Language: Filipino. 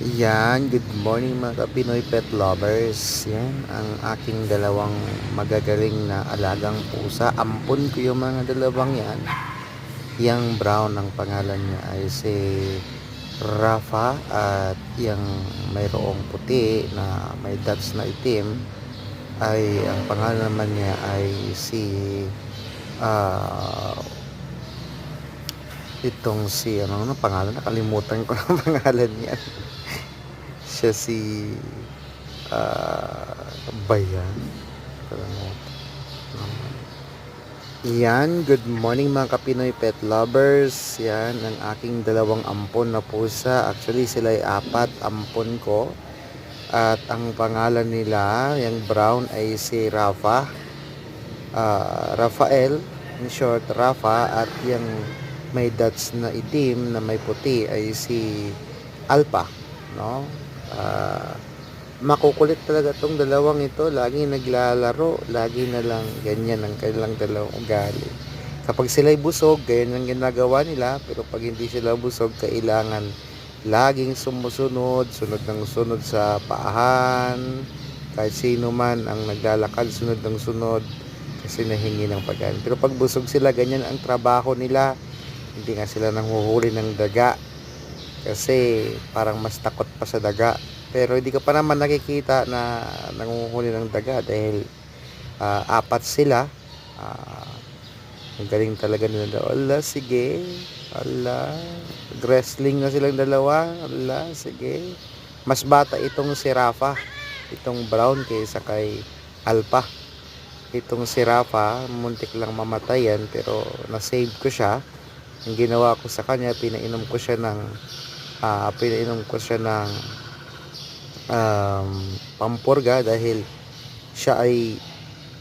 Yan, good morning mga Pinoy pet lovers. Yan, ang aking dalawang magagaling na alagang pusa. Ampun ko yung mga dalawang yan. Yang brown ang pangalan niya ay si Rafa at yung mayroong puti na may dots na itim ay ang pangalan naman niya ay si ah itong si ano pangalan nakalimutan ko ng pangalan niya. Siya si Bayan. Yan, good morning mga Kapinoy pet lovers. Yan, ang aking dalawang ampon na pusa. Actually, sila ay apat ampon ko. At ang pangalan nila, yung brown ay si Rafa. Rafael, in short, Rafa. At yung may dots na itim na may puti ay si Alpha. No? Makukulit talaga tong dalawang ito, lagi naglalaro, lagi na lang ganyan ang kanilang dalawang ugali. Kapag sila'y busog, ganyan ang ginagawa nila, pero pag hindi sila busog, kailangan laging sumusunod, sunod ng sunod sa paahan, kahit sino man ang naglalakad, sunod ng sunod, kasi nahingi ng pagkain. Pero pag busog sila, ganyan ang trabaho nila, hindi nga sila nanghuhuli ng daga, kasi parang mas takot pa sa daga. Pero hindi ka pa naman nakikita na nangunghuli ng daga dahil apat sila. Ang galing talaga nila. Ala, sige. Ala, wrestling na silang dalawa. Ala, sige. Mas bata itong si Rafa, itong brown kaysa kay Alpha. Itong si Rafa, muntik lang mamatayan pero na-save ko siya. Ang ginawa ko sa kanya, pinainom ko siya ng pampurga dahil siya ay